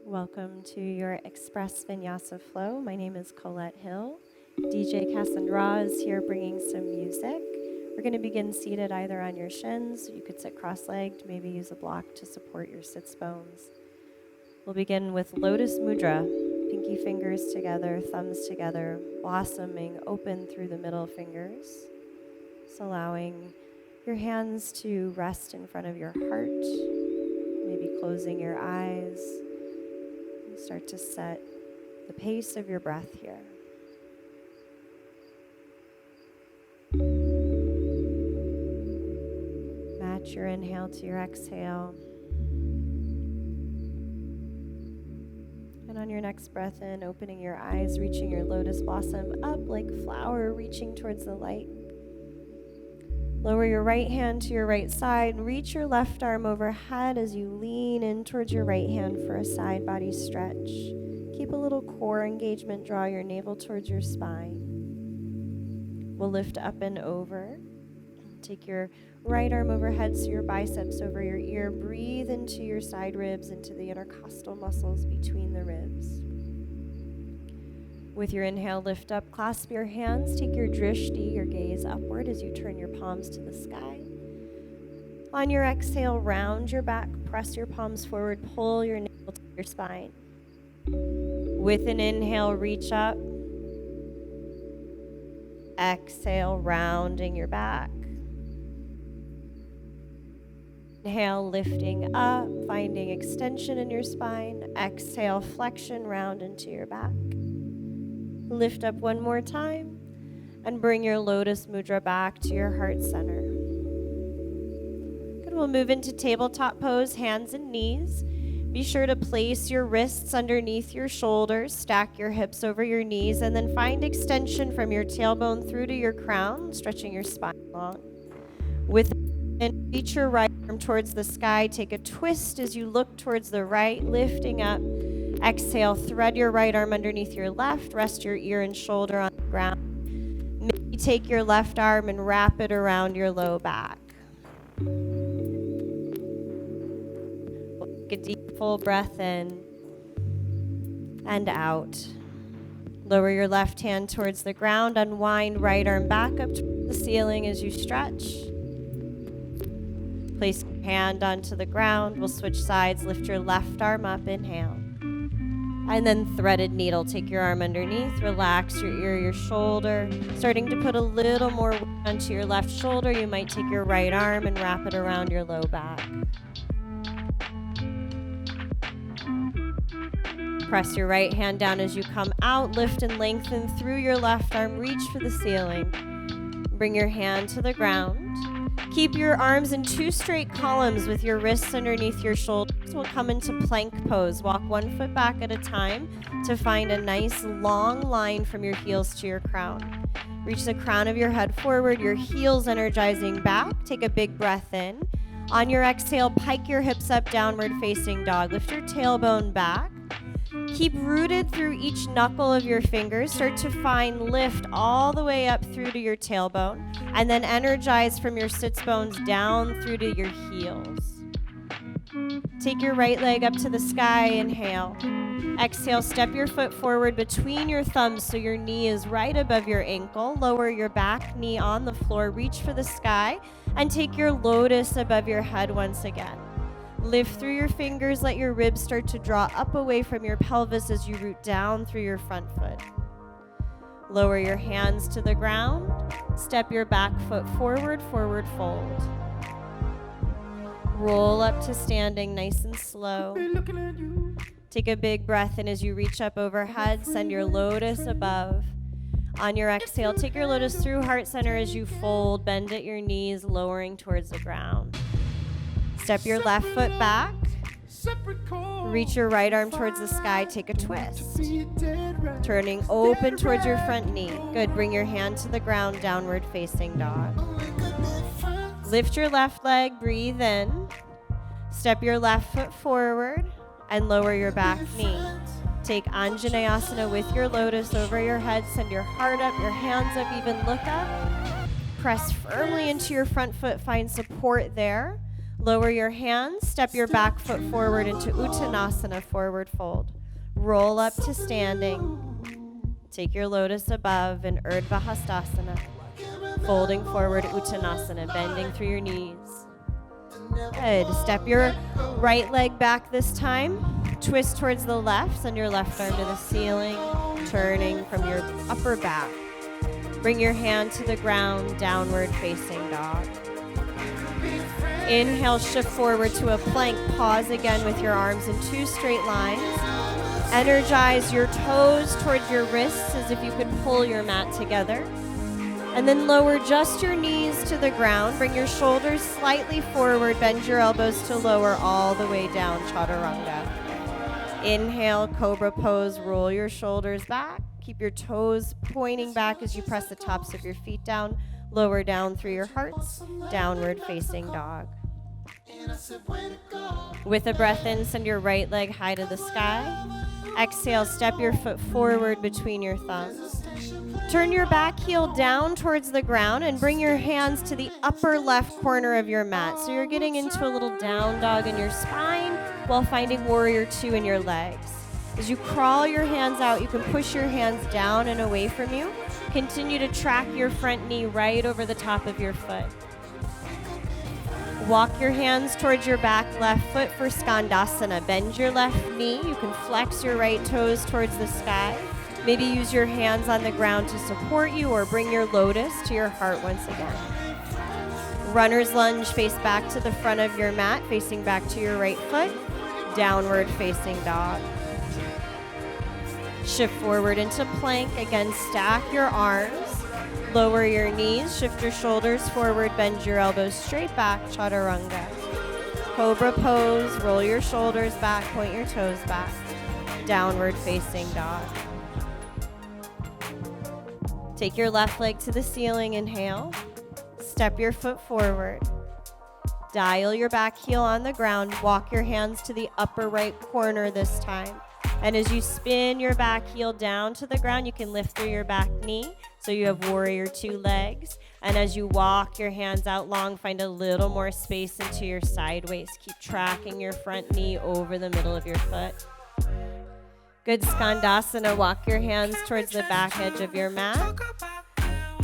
Welcome to your Express Vinyasa Flow. My name is Collette Hill. DJ Cass&Ra is here bringing some music. We're going to begin seated either on your shins. You could sit cross-legged, maybe use a block to support your sits bones. We'll begin with Lotus Mudra, pinky fingers together, thumbs together, blossoming open through the middle fingers. Just allowing your hands to rest in front of your heart, maybe closing your eyes. Start to set the pace of your breath here. Match your inhale to your exhale. And on your next breath in, opening your eyes, reaching your lotus blossom up like a flower reaching towards the light. Lower your right hand to your right side and reach your left arm overhead as you lean in towards your right hand for a side body stretch. Keep a little core engagement, draw your navel towards your spine. We'll lift up and over. Take your right arm overhead so your biceps over your ear. Breathe into your side ribs, into the intercostal muscles between the ribs. With your inhale, lift up, clasp your hands, take your drishti, your gaze upward as you turn your palms to the sky. On your exhale, round your back, press your palms forward, pull your navel to your spine. With an inhale, reach up. Exhale, rounding your back. Inhale, lifting up, finding extension in your spine. Exhale, flexion, round into your back. Lift up one more time and bring your Lotus Mudra back to your heart center. Good, we'll move into tabletop pose, hands and knees. Be sure to place your wrists underneath your shoulders, stack your hips over your knees, and then find extension from your tailbone through to your crown, stretching your spine long. With and reach your right arm towards the sky, take a twist as you look towards the right, lifting up. Exhale, thread your right arm underneath your left, rest your ear and shoulder on the ground. Maybe take your left arm and wrap it around your low back. Take a deep, full breath in and out. Lower your left hand towards the ground, unwind right arm back up to the ceiling as you stretch. Place your hand onto the ground. We'll switch sides, lift your left arm up, inhale. And then threaded needle, take your arm underneath, relax your ear, your shoulder. Starting to put a little more weight onto your left shoulder, you might take your right arm and wrap it around your low back. Press your right hand down as you come out, lift and lengthen through your left arm, reach for the ceiling. Bring your hand to the ground. Keep your arms in two straight columns with your wrists underneath your shoulders. We'll come into plank pose. Walk 1 foot back at a time to find a nice long line from your heels to your crown. Reach the crown of your head forward, your heels energizing back. Take a big breath in. On your exhale, pike your hips up, downward facing dog. Lift your tailbone back. Keep rooted through each knuckle of your fingers. Start to find lift all the way up through to your tailbone, and then energize from your sits bones down through to your heels. Take your right leg up to the sky, inhale. Exhale, step your foot forward between your thumbs so your knee is right above your ankle. Lower your back knee on the floor, reach for the sky, and take your lotus above your head once again. Lift through your fingers, let your ribs start to draw up away from your pelvis as you root down through your front foot. Lower your hands to the ground. Step your back foot forward, forward fold. Roll up to standing nice and slow. Take a big breath in as you reach up overhead. Send your lotus above. On your exhale, take your lotus through heart center as you fold. Bend at your knees, lowering towards the ground. Step your left foot back. Reach your right arm towards the sky. Take a twist. Turning open towards your front knee. Good. Bring your hand to the ground, downward facing dog. Lift your left leg. Breathe in. Step your left foot forward and lower your back knee. Take Anjaneyasana with your lotus over your head. Send your heart up, your hands up, even look up. Press firmly into your front foot. Find support there. Lower your hands, step your back foot forward into Uttanasana, forward fold. Roll up to standing. Take your lotus above in Urdhva Hastasana. Folding forward, Uttanasana, bending through your knees. Good. Step your right leg back this time. Twist towards the left, send your left arm to the ceiling, turning from your upper back. Bring your hand to the ground, downward facing dog. Inhale, shift forward to a plank. Pause again with your arms in 2 straight lines. Energize your toes towards your wrists as if you could pull your mat together. And then lower just your knees to the ground. Bring your shoulders slightly forward. Bend your elbows to lower all the way down, Chaturanga. Inhale, cobra pose. Roll your shoulders back. Keep your toes pointing back as you press the tops of your feet down. Lower down through your hearts. Downward facing dog. With a breath in, send your right leg high to the sky. Exhale, step your foot forward between your thumbs. Turn your back heel down towards the ground and bring your hands to the upper left corner of your mat. So you're getting into a little down dog in your spine while finding warrior 2 in your legs. As you crawl your hands out, you can push your hands down and away from you. Continue to track your front knee right over the top of your foot. Walk your hands towards your back left foot for Skandasana. Bend your left knee. You can flex your right toes towards the sky. Maybe use your hands on the ground to support you or bring your lotus to your heart once again. Runner's lunge, face back to the front of your mat, facing back to your right foot. Downward facing dog. Shift forward into plank. Again, stack your arms. Lower your knees, shift your shoulders forward, bend your elbows straight back, Chaturanga. Cobra pose, roll your shoulders back, point your toes back. Downward facing dog. Take your left leg to the ceiling, inhale. Step your foot forward. Dial your back heel on the ground, walk your hands to the upper right corner this time. And as you spin your back heel down to the ground, you can lift through your back knee. So you have warrior 2 legs. And as you walk your hands out long, find a little more space into your side waist. Keep tracking your front knee over the middle of your foot. Good. Skandasana. Walk your hands towards the back edge of your mat.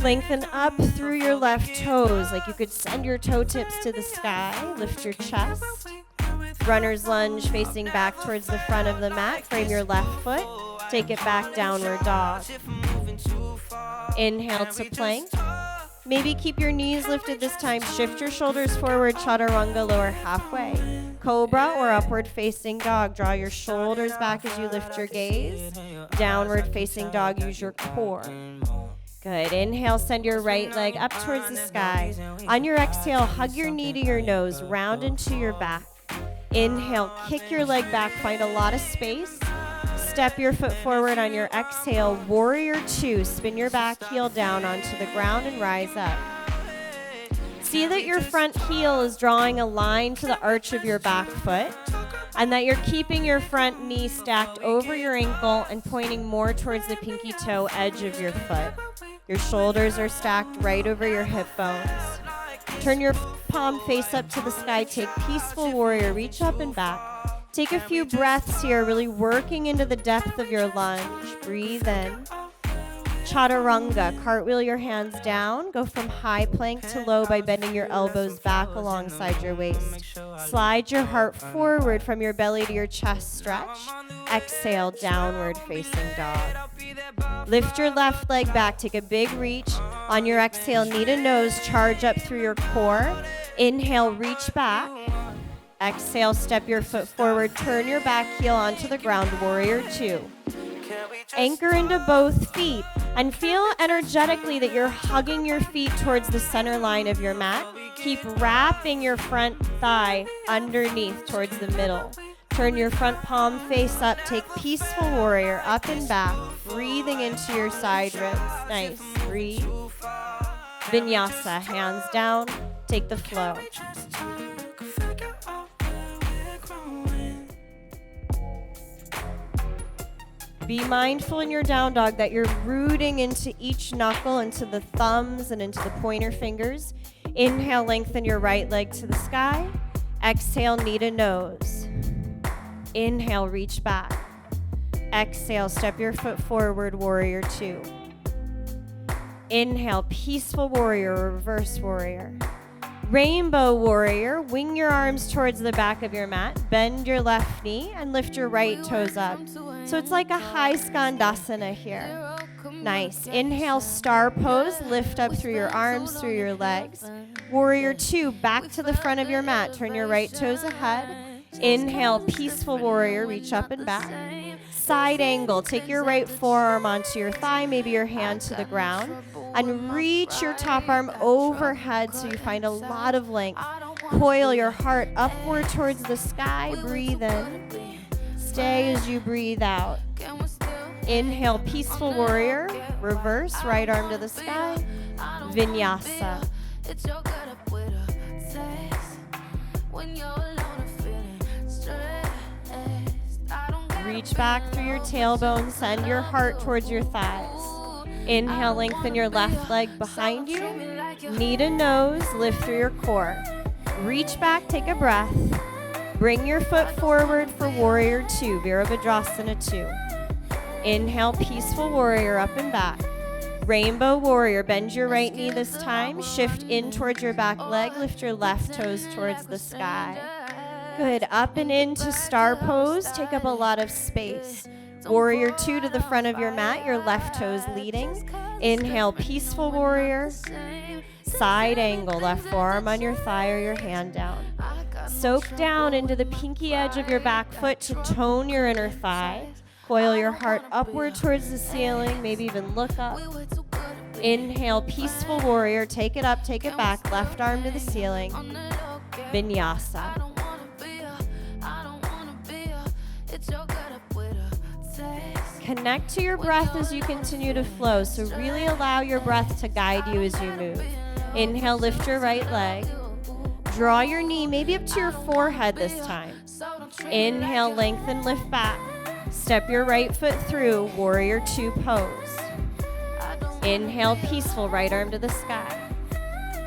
Lengthen up through your left toes, like you could send your toe tips to the sky. Lift your chest. Runner's lunge, facing back towards the front of the mat. Frame your left foot. Take it back, downward dog. Inhale to plank. Maybe keep your knees lifted this time. Shift your shoulders forward, Chaturanga, lower halfway. Cobra or upward facing dog. Draw your shoulders back as you lift your gaze. Downward facing dog, use your core. Good. Inhale, send your right leg up towards the sky. On your exhale, hug your knee to your nose, round into your back. Inhale, kick your leg back, find a lot of space. Step your foot forward on your exhale, warrior 2. Spin your back heel down onto the ground and rise up. See that your front heel is drawing a line to the arch of your back foot and that you're keeping your front knee stacked over your ankle and pointing more towards the pinky toe edge of your foot. Your shoulders are stacked right over your hip bones. Turn your palm face up to the sky. Take peaceful warrior. Reach up and back. Take a few breaths here, really working into the depth of your lunge. Breathe in. Chaturanga. Cartwheel your hands down. Go from high plank to low by bending your elbows back alongside your waist. Slide your heart forward from your belly to your chest stretch. Exhale, downward facing dog. Lift your left leg back. Take a big reach. On your exhale, knee to nose, charge up through your core. Inhale, reach back. Exhale, step your foot forward. Turn your back heel onto the ground, warrior 2. Anchor into both feet and feel energetically that you're hugging your feet towards the center line of your mat. Keep wrapping your front thigh underneath towards the middle. Turn your front palm face up. Take peaceful warrior up and back, breathing into your side ribs. Nice. Breathe. Vinyasa. Hands down. Take the flow. Be mindful in your down dog that you're rooting into each knuckle, into the thumbs and into the pointer fingers. Inhale, lengthen your right leg to the sky. Exhale, knee to nose. Inhale, reach back. Exhale, step your foot forward, warrior two. Inhale, peaceful warrior, reverse warrior. Rainbow warrior, wing your arms towards the back of your mat, bend your left knee, and lift your right toes up. So it's like a high skandasana here. Nice. Inhale, star pose, lift up through your arms, through your legs. Warrior two, back to the front of your mat, turn your right toes ahead. Inhale, peaceful warrior, reach up and back. Side angle, take your right forearm onto your thigh, maybe your hand to the ground, and reach your top arm overhead so you find a lot of length. Coil your heart upward towards the sky, breathe in. Stay as you breathe out. Inhale, peaceful warrior, reverse, right arm to the sky, Vinyasa. Reach back through your tailbone, send your heart towards your thighs. Inhale, lengthen your left leg behind you. Knee to nose, lift through your core. Reach back, take a breath. Bring your foot forward for warrior two, Virabhadrasana 2. Inhale, peaceful warrior, up and back. Rainbow warrior, bend your right knee this time. Shift in towards your back leg, lift your left toes towards the sky. Good, up and into star pose, take up a lot of space. Warrior two to the front of your mat, your left toes leading. Inhale, peaceful warrior. Side angle, left forearm on your thigh or your hand down. Soak down into the pinky edge of your back foot to tone your inner thigh. Coil your heart upward towards the ceiling, maybe even look up. Inhale, peaceful warrior, take it up, take it back, left arm to the ceiling. Vinyasa. Connect to your breath as you continue to flow, so really allow your breath to guide you as you move. Inhale, lift your right leg. Draw your knee maybe up to your forehead this time. Inhale, lengthen, lift back. Step your right foot through, warrior two pose. Inhale, peaceful, right arm to the sky.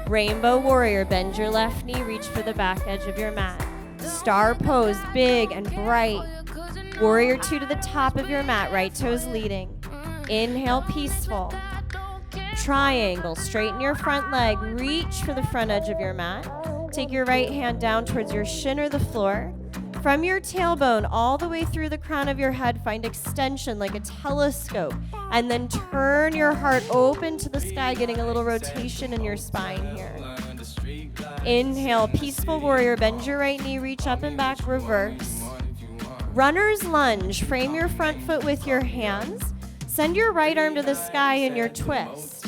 Rainbow warrior, bend your left knee, reach for the back edge of your mat. Star pose, big and bright. Warrior two to the top of your mat, right toes leading. Inhale, peaceful. Triangle, straighten your front leg, reach for the front edge of your mat. Take your right hand down towards your shin or the floor. From your tailbone all the way through the crown of your head, find extension like a telescope. And then turn your heart open to the sky, getting a little rotation in your spine here. Inhale, peaceful warrior, bend your right knee, reach up and back, reverse. Runner's lunge, frame your front foot with your hands. Send your right arm to the sky in your twist.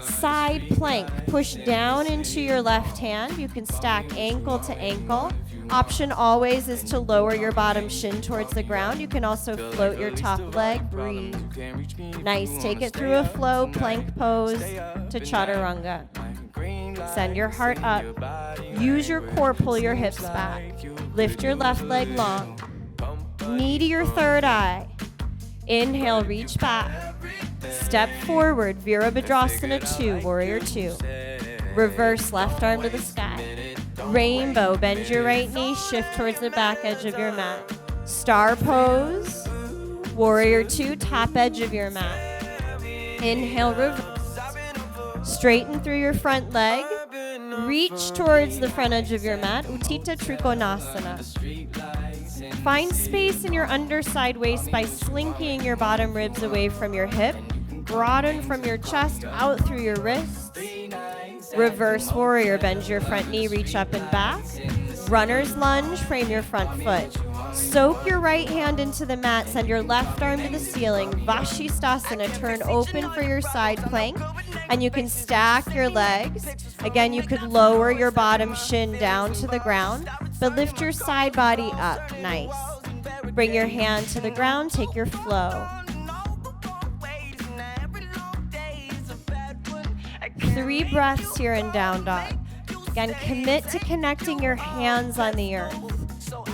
Side plank, push down into your left hand. You can stack ankle to ankle. Option always is to lower your bottom shin towards the ground. You can also float your top leg, breathe. Nice, take it through a flow, plank pose to chaturanga. Send your heart up. Use your core, pull your hips back. Lift your left leg long. Knee to your third eye. Inhale, reach back. Step forward, Virabhadrasana 2, warrior 2. Reverse left arm to the sky. Rainbow, bend your right knee, shift towards the back edge of your mat. Star pose, warrior 2, top edge of your mat. Inhale, reverse. Straighten through your front leg. Reach towards the front edge of your mat, Uttita Trikonasana. Find space in your underside waist by slinking your bottom ribs away from your hip. Broaden from your chest out through your wrists. Reverse warrior, bend your front knee, reach up and back. Runner's lunge, frame your front foot. Soak your right hand into the mat, send your left arm to the ceiling. Vashisthasana, turn open for your side plank. And you can stack your legs. Again, you could lower your bottom shin down to the ground, but lift your side body up. Nice. Bring your hand to the ground, take your flow. 3 breaths here in down dog. Again, commit to connecting your hands on the earth.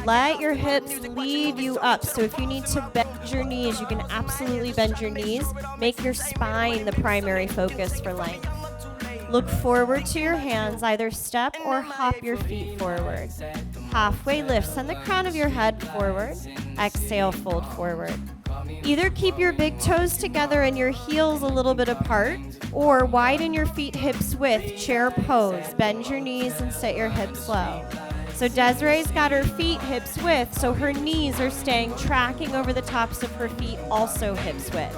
Let your hips lead you up. So if you need to bend your knees, you can absolutely bend your knees. Make your spine the primary focus for length. Look forward to your hands. Either step or hop your feet forward. Halfway lift, send the crown of your head forward. Exhale, fold forward. Either keep your big toes together and your heels a little bit apart, or widen your feet hips width, chair pose. Bend your knees and set your hips low. So Desiree's got her feet hips width, so her knees are staying tracking over the tops of her feet, also hips width.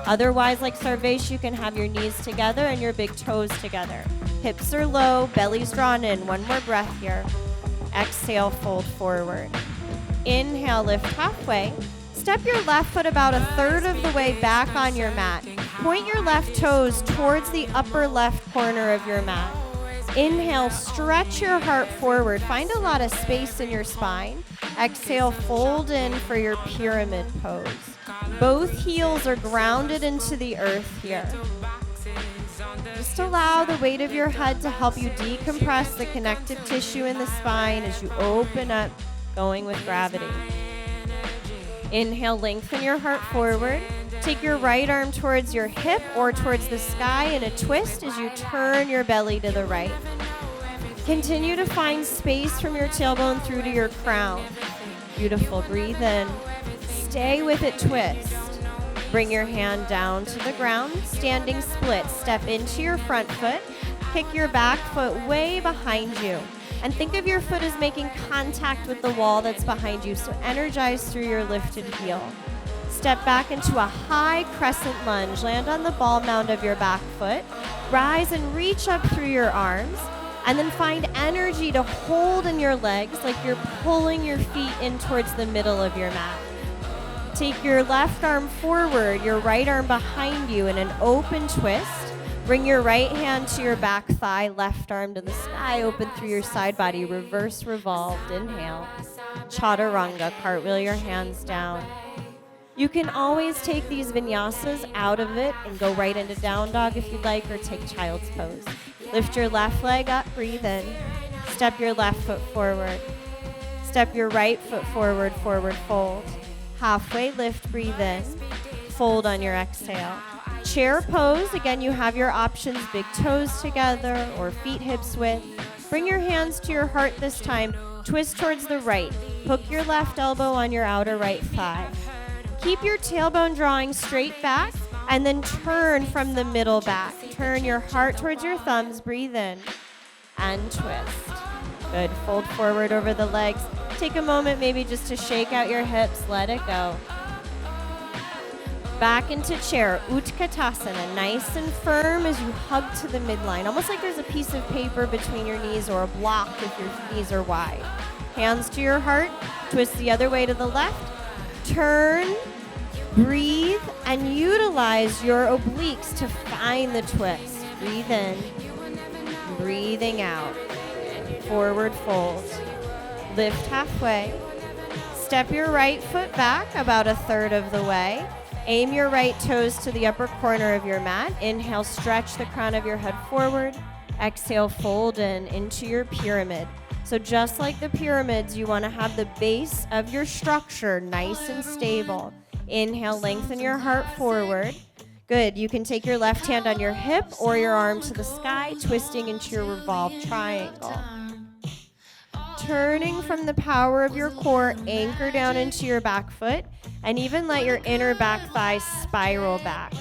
Otherwise, like Sarvesh, you can have your knees together and your big toes together. Hips are low, belly's drawn in. One more breath here. Exhale, fold forward. Inhale, lift halfway. Step your left foot about a third of the way back on your mat. Point your left toes towards the upper left corner of your mat. Inhale, stretch your heart forward. Find a lot of space in your spine. Exhale, fold in for your pyramid pose. Both heels are grounded into the earth here. Just allow the weight of your head to help you decompress the connective tissue in the spine as you open up, going with gravity. Inhale, lengthen your heart forward. Take your right arm towards your hip or towards the sky in a twist as you turn your belly to the right. Continue to find space from your tailbone through to your crown. Beautiful. Breathe in. Stay with it, twist. Bring your hand down to the ground. Standing split. Step into your front foot. Kick your back foot way behind you. And think of your foot as making contact with the wall that's behind you, so energize through your lifted heel. Step back into a high crescent lunge. Land on the ball mound of your back foot. Rise and reach up through your arms. And then find energy to hold in your legs like you're pulling your feet in towards the middle of your mat. Take your left arm forward, your right arm behind you in an open twist. Bring your right hand to your back thigh, left arm to the sky, open through your side body, reverse revolved, inhale. Chaturanga, cartwheel your hands down. You can always take these vinyasas out of it and go right into down dog if you'd like, or take child's pose. Lift your left leg up, breathe in. Step your left foot forward. Step your right foot forward, forward fold. Halfway lift, breathe in. Fold on your exhale. Chair pose, again, you have your options, big toes together or feet hips width. Bring your hands to your heart this time. Twist towards the right. Hook your left elbow on your outer right thigh. Keep your tailbone drawing straight back and then turn from the middle back. Turn your heart towards your thumbs, breathe in and twist. Good, fold forward over the legs. Take a moment maybe just to shake out your hips, let it go. Back into chair, Utkatasana, nice and firm as you hug to the midline, almost like there's a piece of paper between your knees or a block if your knees are wide. Hands to your heart, twist the other way to the left, turn, breathe, and utilize your obliques to find the twist. Breathe in, breathing out, forward fold, lift halfway, step your right foot back about a third of the way. Aim your right toes to the upper corner of your mat. Inhale, stretch the crown of your head forward. Exhale, fold in into your pyramid. So just like the pyramids, you want to have the base of your structure nice and stable. Inhale, lengthen your heart forward. Good. You can take your left hand on your hip or your arm to the sky, twisting into your revolved triangle. Turning from the power of your core, anchor down into your back foot, and even let your inner back thigh spiral back.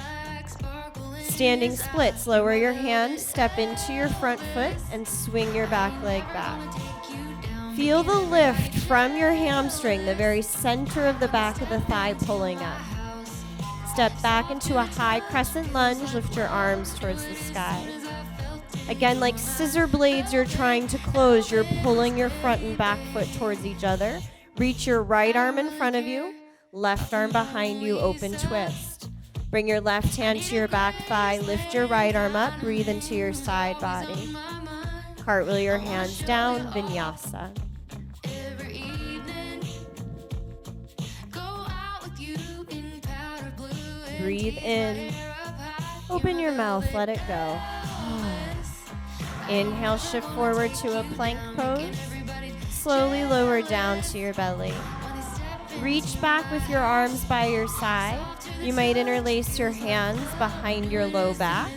Standing splits, lower your hand, step into your front foot, and swing your back leg back. Feel the lift from your hamstring, the very center of the back of the thigh pulling up. Step back into a high crescent lunge, lift your arms towards the sky. Again, like scissor blades you're trying to close, you're pulling your front and back foot towards each other. Reach your right arm in front of you, left arm behind you, open twist. Bring your left hand to your back thigh, lift your right arm up, breathe into your side body. Cartwheel your hands down, Vinyasa. Breathe in, open your mouth, let it go. Inhale, shift forward to a plank pose. Slowly lower down to your belly. Reach back with your arms by your side. You might interlace your hands behind your low back.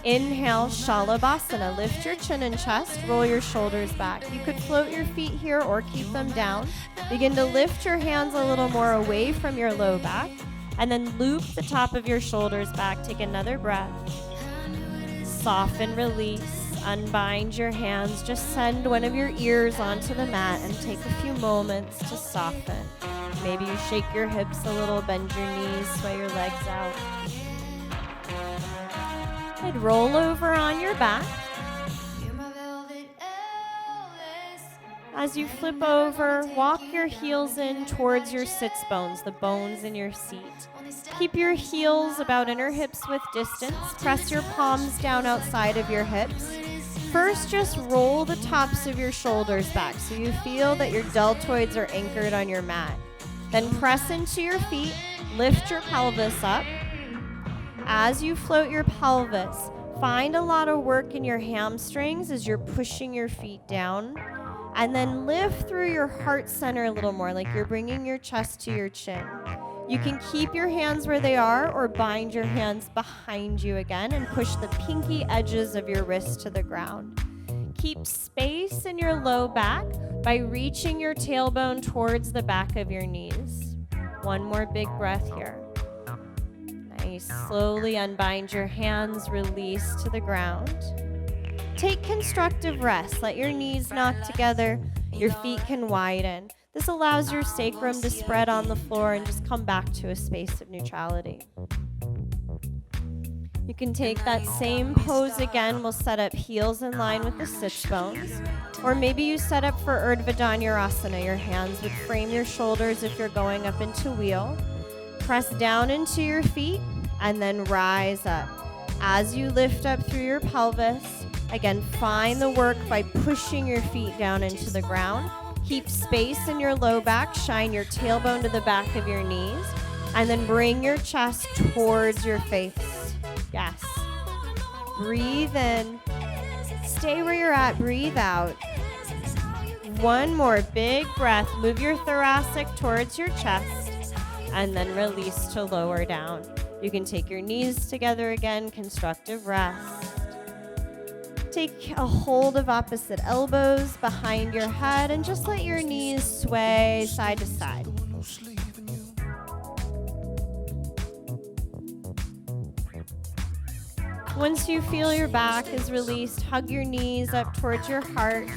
Inhale, Shalabhasana. Lift your chin and chest, roll your shoulders back. You could float your feet here or keep them down. Begin to lift your hands a little more away from your low back, and then loop the top of your shoulders back. Take another breath. Soften, release, unbind your hands. Just send one of your ears onto the mat and take a few moments to soften. Maybe you shake your hips a little, bend your knees, sway your legs out. And roll over on your back. As you flip over, walk your heels in towards your sits bones, the bones in your seat. Keep your heels about inner hips width distance. Press your palms down outside of your hips. First, just roll the tops of your shoulders back so you feel that your deltoids are anchored on your mat. Then press into your feet, lift your pelvis up. As you float your pelvis, find a lot of work in your hamstrings as you're pushing your feet down. And then lift through your heart center a little more, like you're bringing your chest to your chin. You can keep your hands where they are or bind your hands behind you again and push the pinky edges of your wrists to the ground. Keep space in your low back by reaching your tailbone towards the back of your knees. One more big breath here. Nice. Slowly unbind your hands, release to the ground. Take constructive rest. Let your knees knock together. Your feet can widen. This allows your sacrum to spread on the floor and just come back to a space of neutrality. You can take that same pose again. We'll set up heels in line with the sits bones. Or maybe you set up for Urdhva Dhanurasana. Your hands would frame your shoulders if you're going up into wheel. Press down into your feet and then rise up. As you lift up through your pelvis, again, find the work by pushing your feet down into the ground. Keep space in your low back. Shine your tailbone to the back of your knees. And then bring your chest towards your face. Yes. Breathe in. Stay where you're at. Breathe out. One more big breath. Move your thoracic towards your chest. And then release to lower down. You can take your knees together again. Constructive rest. Take a hold of opposite elbows behind your head and just let your knees sway side to side. Once you feel your back is released, hug your knees up towards your heart.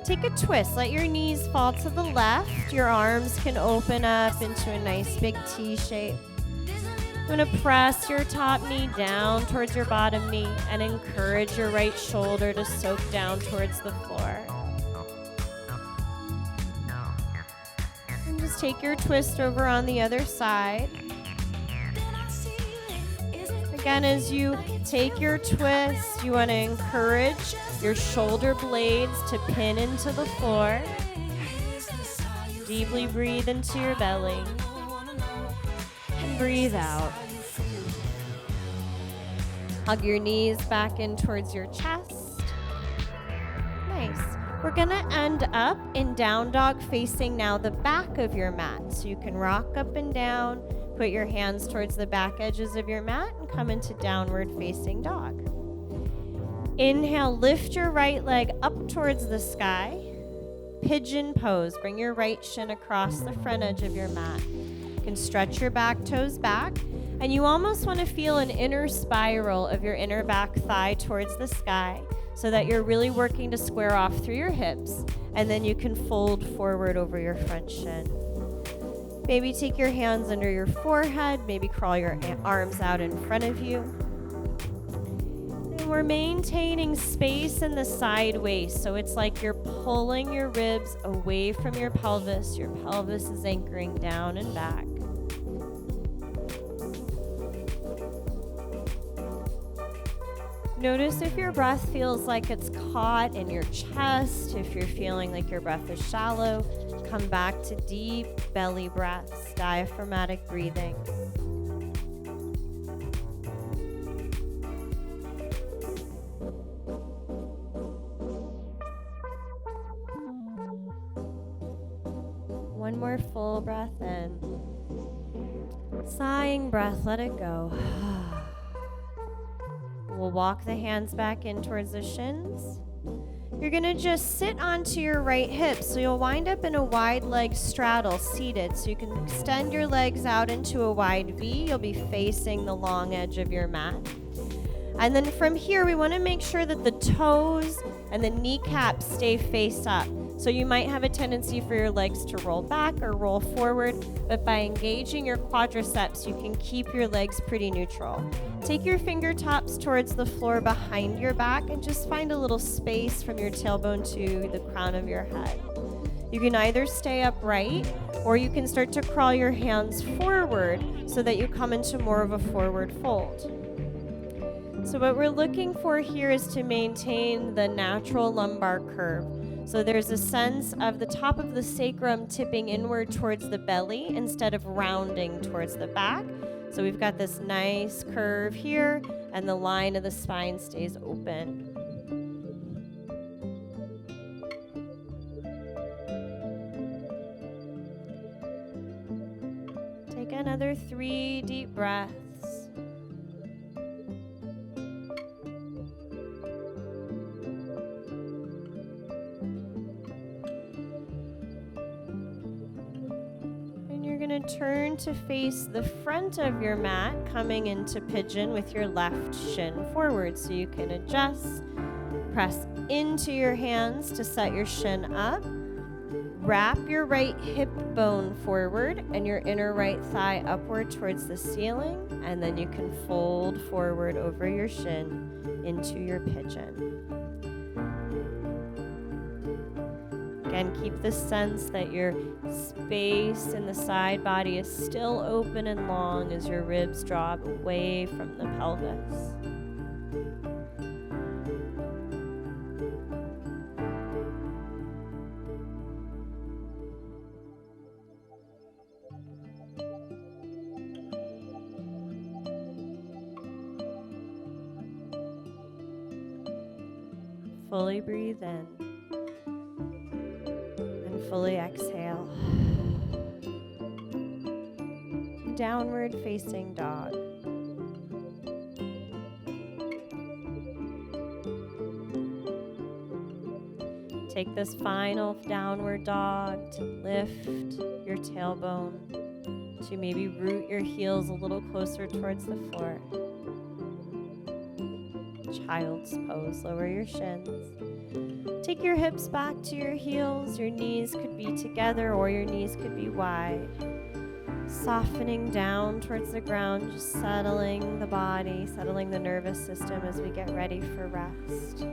Take a twist. Let your knees fall to the left. Your arms can open up into a nice big T shape. I'm going to press your top knee down towards your bottom knee and encourage your right shoulder to soak down towards the floor. And just take your twist over on the other side. Again, as you take your twist, you want to encourage your shoulder blades to pin into the floor. Deeply breathe into your belly. And breathe out. Hug your knees back in towards your chest. Nice. We're going to end up in down dog facing now the back of your mat. So you can rock up and down. Put your hands towards the back edges of your mat and come into downward facing dog. Inhale, lift your right leg up towards the sky. Pigeon pose. Bring your right shin across the front edge of your mat. You can stretch your back toes back. And you almost want to feel an inner spiral of your inner back thigh towards the sky so that you're really working to square off through your hips. And then you can fold forward over your front shin. Maybe take your hands under your forehead. Maybe crawl your arms out in front of you. And we're maintaining space in the side waist. So it's like you're pulling your ribs away from your pelvis. Your pelvis is anchoring down and back. Notice if your breath feels like it's caught in your chest. If you're feeling like your breath is shallow, come back to deep belly breaths, diaphragmatic breathing. One more full breath in. Sighing breath, let it go. We'll walk the hands back in towards the shins. You're gonna just sit onto your right hip, so you'll wind up in a wide leg straddle seated. So you can extend your legs out into a wide V. You'll be facing the long edge of your mat. And then from here, we wanna make sure that the toes and the kneecaps stay face up. So you might have a tendency for your legs to roll back or roll forward, but by engaging your quadriceps, you can keep your legs pretty neutral. Take your fingertips towards the floor behind your back and just find a little space from your tailbone to the crown of your head. You can either stay upright or you can start to crawl your hands forward so that you come into more of a forward fold. So what we're looking for here is to maintain the natural lumbar curve. So there's a sense of the top of the sacrum tipping inward towards the belly instead of rounding towards the back. So we've got this nice curve here, and the line of the spine stays open. Take another 3 deep breaths. Turn to face the front of your mat, coming into pigeon with your left shin forward. So you can adjust, press into your hands to set your shin up, wrap your right hip bone forward and your inner right thigh upward towards the ceiling, and then you can fold forward over your shin into your pigeon. Again, keep the sense that your space in the side body is still open and long as your ribs drop away from the pelvis. Fully breathe in. Fully exhale. Downward facing dog. Take this final downward dog to lift your tailbone, to maybe root your heels a little closer towards the floor. Child's pose, lower your shins. Take your hips back to your heels. Your knees could be together or your knees could be wide. Softening down towards the ground, just settling the body, settling the nervous system as we get ready for rest.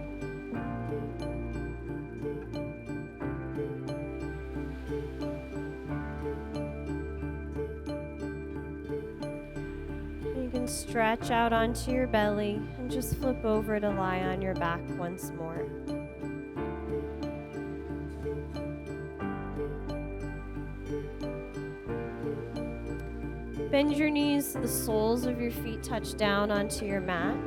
You can stretch out onto your belly and just flip over to lie on your back once more. Bend your knees, the soles of your feet touch down onto your mat.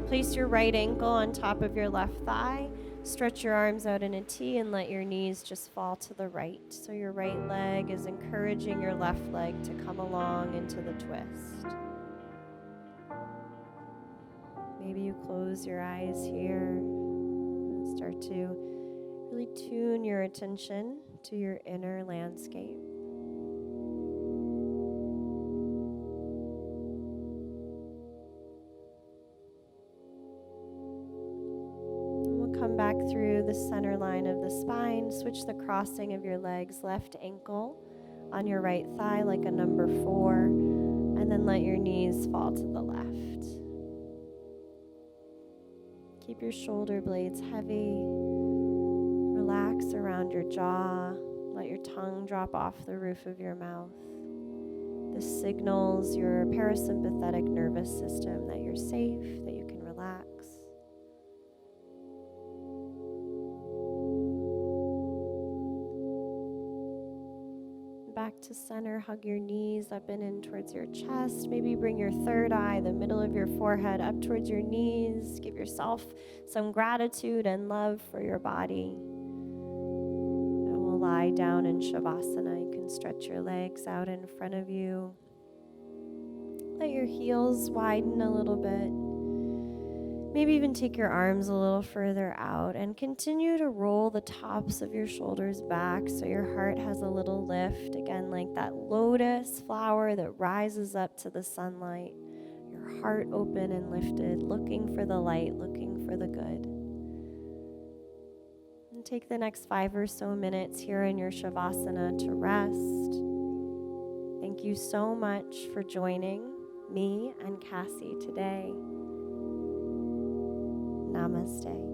Place your right ankle on top of your left thigh. Stretch your arms out in a T and let your knees just fall to the right. So your right leg is encouraging your left leg to come along into the twist. Maybe you close your eyes here and start to really tune your attention to your inner landscape. Come back through the center line of the spine. Switch the crossing of your legs. Left ankle on your right thigh like a number 4. And then let your knees fall to the left. Keep your shoulder blades heavy. Relax around your jaw. Let your tongue drop off the roof of your mouth. This signals your parasympathetic nervous system that you're safe, that you can relax. Back to center, hug your knees up and in towards your chest. Maybe bring your third eye, the middle of your forehead, up towards your knees. Give yourself some gratitude and love for your body. And we'll lie down in Shavasana. You can stretch your legs out in front of you. Let your heels widen a little bit. Maybe even take your arms a little further out and continue to roll the tops of your shoulders back so your heart has a little lift. Again, like that lotus flower that rises up to the sunlight. Your heart open and lifted, looking for the light, looking for the good. And take the next 5 or so minutes here in your Shavasana to rest. Thank you so much for joining me and Cassie today. Namaste.